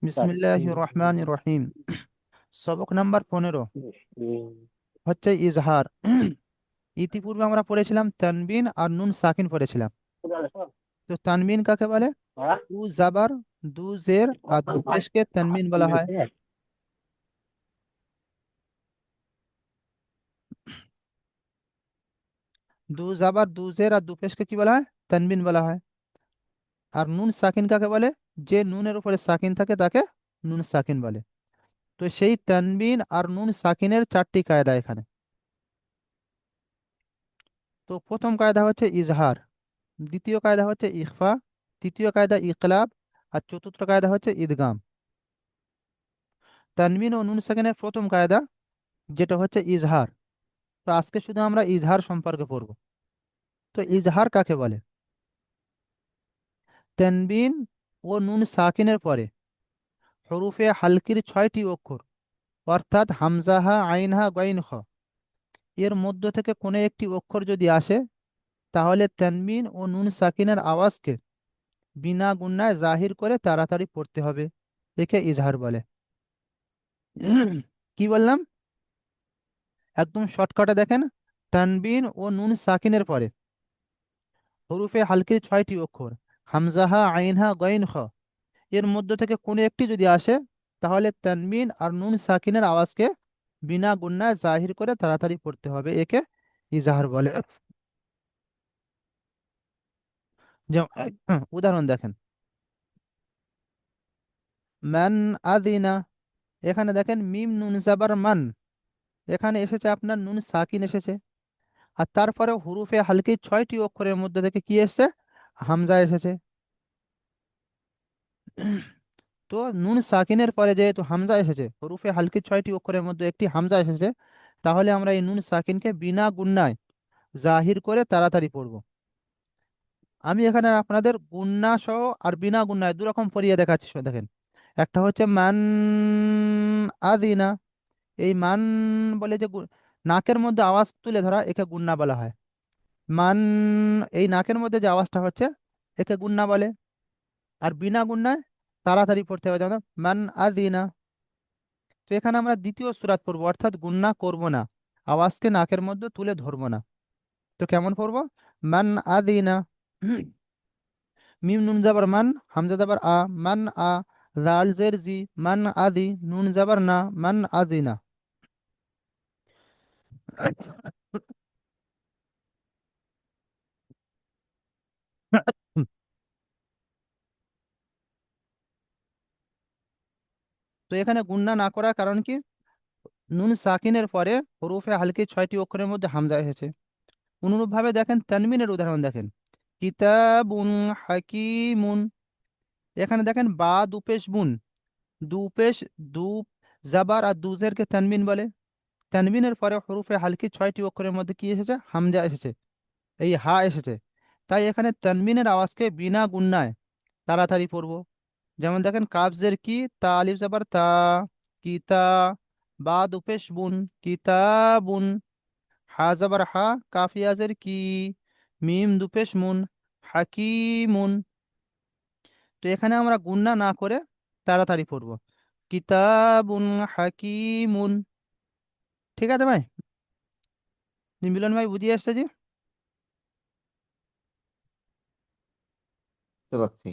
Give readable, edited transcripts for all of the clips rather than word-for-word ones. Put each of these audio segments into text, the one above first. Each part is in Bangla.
বিসমিল্লাহির রহমানির রহিম। সবক নাম্বার 15 হচ্ছে ইজহার। ইতিপূর্বে আমরা পড়েছিলাম তানবিন আর নুন সাকিন পড়েছিলাম। তো তানবিন কাকে বলে? দু জাবার, দু জের আর দু পেশকে তানবিন বলা হয়। দু জাবার, দু জের আর দু পেশকে কি বলা হয়? তানবিন বলা হয়। আর নুন সাকিন কাকে বলে? যে নুনের উপরে সাকিন থাকে তাকে নুন সাকিন বলে। তো সেই তানবিন আর নুন সাকিনের চারটি কায়দা এখানে। তো প্রথম কায়দা হচ্ছে ইজহার, দ্বিতীয় কায়দা হচ্ছে ইখফা, তৃতীয় কায়দা ইকলাব, আর চতুর্থ কায়দা হচ্ছে ইদগাম। তানবিন ও নুন সাকিনের প্রথম কায়দা যেটা হচ্ছে ইজহার। তো আজকে শুধু আমরা ইজহার সম্পর্কে পড়ব। তো ইজহার কাকে বলে? তানবিন ও নুন সাকিনের পরে হরুফে হালকির 6টি অক্ষর, অর্থাৎ হামজাহা, আইনহা, গইন, খ, এর মধ্য থেকে কোনো একটি অক্ষর যদি আসে, তাহলে তানবিন ও নুন সাকিনের আওয়াজকে বিনা গুণায় জাহির করে তাড়াতাড়ি পড়তে হবে। একে ইজহার বলে। কি বললাম? একদম শর্টকাটে দেখেন, তানবিন ও নুন সাকিনের পরে হরুফে হালকির 6টি অক্ষর, হামজাহা, আইনহা, গইন, খ, এর মধ্য থেকে কোনো একটি যদি আসে, তাহলে তানবিন আর নুন সাকিনের আওয়াজকে বিনা গুণায় জাহির করে তাড়াতাড়ি পড়তে হবে। একে ইজাহার বলে। যেমন উদাহরণ দেখেন, মান আদিনা। এখানে দেখেন মিম নুন জাবার মান, এখানে এসেছে আপনার নুন সাকিন এসেছে। আর তারপরে হুরুফে হালকি 6টি অক্ষরের মধ্যে থেকে কি এসেছে? হামজা এসেছে। তো নুন সাকিনের পরে যেহেতু হামজা এসেছে, হরুফে হালকি 6টি অক্ষরের মধ্যে একটি হামজা এসেছে, তাহলে আমরা এই নুন সাকিনকে বিনা গুণায় জাহির করে তাড়াতাড়ি পড়ব। আমি এখানে আপনাদের গুন্না সহ আর বিনা গুন্নায় দু রকম পড়িয়ে দেখাচ্ছি। দেখেন, একটা হচ্ছে মান আদিনা। এই মান বলে যে নাকের মধ্যে আওয়াজ তুলে ধরা, একে গুন্না বলা হয়। মান, এই নাকের মধ্যে যে আওয়াজটা হচ্ছে, একে গুন্না বলে। আর বিনা গুন্নায় তাড়াতাড়ি পড়তে হবে, যেমন মান আদিনা। তো এখানে আমরা দ্বিতীয় সূরাত পড়বো, অর্থাৎ গুন্না করব না, আওয়াজকে নাকের মধ্যে তুলে ধরবো না। তো কেমন পড়বো? মান আদিনা। মিম নুন জাবার মান, হামজা জাবার আ, মান আ, জাল জের জি, মান আদি, নুন জাবার না, মান আদিনা। তো এখানে গুন্না না করার কারণ কি? নুন সাকিনের পরে হরুফে হালকি 6টি অক্ষরের মধ্যে হামজা এসেছে। অনুরূপভাবে দেখেন তানবিনের উদাহরণ দেখেন, কিতাবুন হাকিমুন। এখানে দেখেন বা দুপেশ বুন, দুপেশ, দু জাবার আর দুজেরকে তানবিন বলে। তানবিনের পরে হরুফে হালকি 6টি অক্ষরের মধ্যে কি এসেছে? হামজা এসেছে, এই হা এসেছে। তাই এখানে তানবিনের আওয়াজকে বিনা গুণায় তাড়াতাড়ি পড়বো। যেমন দেখেন কাবজের কি, তা আলিফ জাবার তা, কিতা, বা দুপেশ বুন, কিতাবুন, হা জাবার হা, কাফিয়াজের কি, মিম দুপেশ মুন, হাকিমুন। তো এখানে আমরা গুণনা না করে তাড়াতাড়ি পড়বো, কিতাবুন হাকিমুন। ঠিক আছে ভাই? মিলন ভাই বুঝিয়ে আসছে জি? বুঝতে পারছি।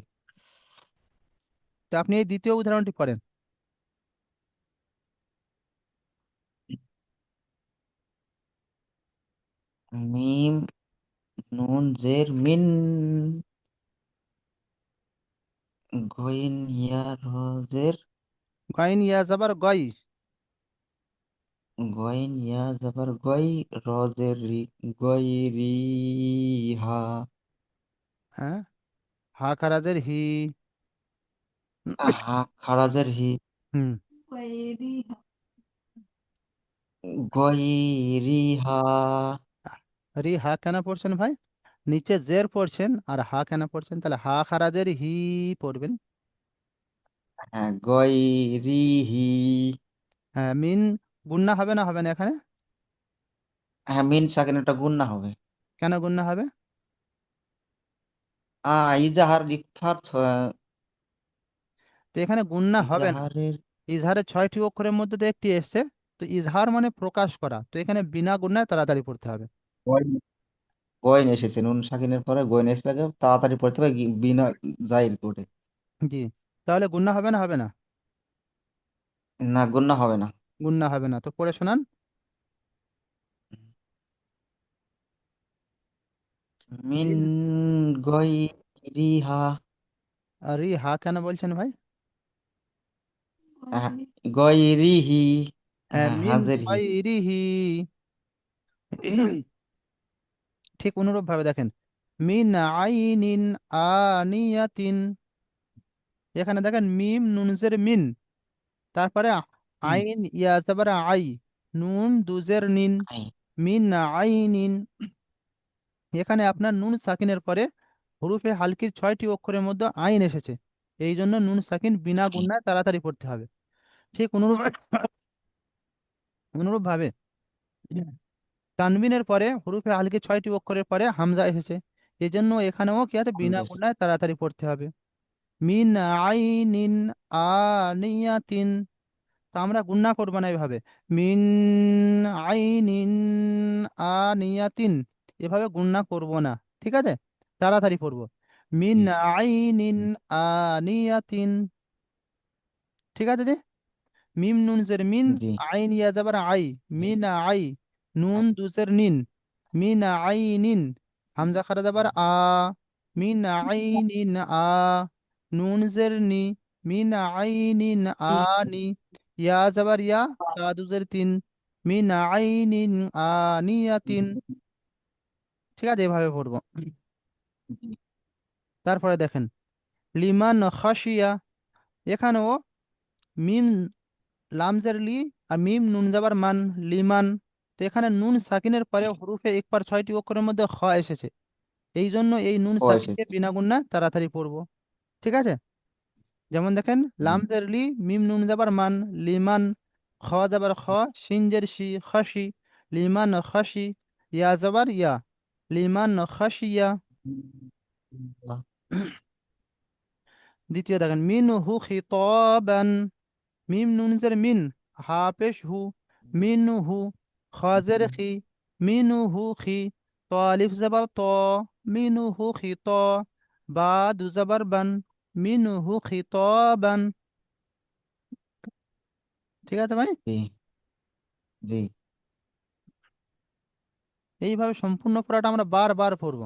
তো আপনি এই দ্বিতীয় উদাহরণটি করেন। মিম নুন জের মিন, গইন ইয়া রজের, গাইন ইয়া জাবার গই। গইন ইয়া জাবার গই, রজের রি, গই রি হা, হ্যাঁ, হা খারাজের হি। হা খারাজের হি, হুম। গই রি হা। রি হা কেন পড়ছেন ভাই? নিচে জের পড়ছেন আর হা কেন পড়ছেন? তাহলে হা খারাজের হি পড়বেন। হ্যাঁ, গই রি হি। হ্যাঁ, মিন গুন্না হবে না, হবে না এখানে? হ্যাঁ, মিন সাকিন গুণ না হবে। কেন গুন্না হবে? ইজাহার ইকফার তো এখানে গুণনা হবে না। ইজাহারের ইজহারের 6টি অক্ষরের মধ্যে দিয়ে একটি এসছে। তো ইজহার মানে প্রকাশ করা, তো এখানে বিনা গুণনায় তাড়াতাড়ি পড়তে হবে। গইন গইন এসেছে, নুন সাকিনের পরে গইন এসে লাগে, তাড়াতাড়ি পড়তে হবে বিনা জাইর করে। জি। তাহলে গুণনা হবে না, হবে না? না, গুণনা হবে না। গুণনা হবে না, তো পড়ে শোনান। মিন মিন। গইরিহা। আর ই হা কেন বলছেন ভাই? আহ, গইরিহি। হ্যাঁ, হ্যাঁ, মিন হাজের হি। গায়রিহি। ঠিক অনুরূপ ভাবে দেখেন, মিন আইনিন আনিয়াতিন। এখানে দেখেন মিম নুনজের মিন, তারপরে হুম, আইন ইয়া জাবার আই, নুন দুজের নিন, আই, মিন আইনিন। এখানে আপনার নুন সাকিনের পরে হরুফে হালকির 6টি অক্ষরের মধ্যে আইন এসেছে। এই জন্য নুন সাকিন বিনা আই। গুণায় তাড়াতাড়ি পড়তে হবে। ঠিক অনুরূপ অনুরূপ ভাবে তানবিনের পরে হরুফে হালকি 6টি অক্ষরের পরে হামজা এসেছে। এই জন্য এখানেও কি আছে, বিনা হামজা এসেছে। গুণায় তাড়াতাড়ি পড়তে হবে। মিন আইনিন আনিয়াতিন। তো আমরা গুণনা করবো না এভাবে, মিন আইনিন আনিয়াতিন, এভাবে গুণনা করব না। ঠিক আছে, তাড়াতাড়ি পড়বো। মিন জি, আইনিন আনিয়াতিন। ঠিক আছে জি। মিম নুন জের মিন, জি। আইন ইয়া যাবার আই, মিন আই, নুন দুজের নিন, মিন আইনিন, হামজা খারা যাবার আ, মিন আইনিন আ, নুন জের নি, মিন আইনিন আনি, ইয়া যাবার ইয়া, তা দুজের তিন, মিন আইনিন আনিয়াতিন। ঠিক আছে, এভাবে পড়বো। তারপরে দেখেন, লিমান খাসিয়া। এখানেও মিম লামজের লি আর মিম নুন যাবার মান, লিমান। তো এখানে নুন সাকিনের পরে হরুফে একবার 6টি অক্ষরের মধ্যে খ এসেছে। এই জন্য এই নুন ও সাকিনকে এসেছে। বিনা গুণনা তাড়াতাড়ি পড়বো। ঠিক আছে, যেমন দেখেন, জি, লামজের লি, মিম নুন যাবার মান, লিমান, খ যাবার খ, সিনজের শি, খাসি, লিমান খাসি, ইয়া যাবার ইয়া, লিমান খাসিয়া। দ্বিতীয় দেখেন, মিন হু খিতাবান। মিম নুনজের মিন, হা পেশ হু, মিন হু, খাজের খি, মিন হু খি, ত আলিফ জাবার ত, মিন হু খি ত, বা দু জাবার বান, মিন হু খিতাবান। ঠিক আছে ভাই। জি, জি। এইভাবে সম্পূর্ণ পড়াটা আমরা বারবার পড়বো।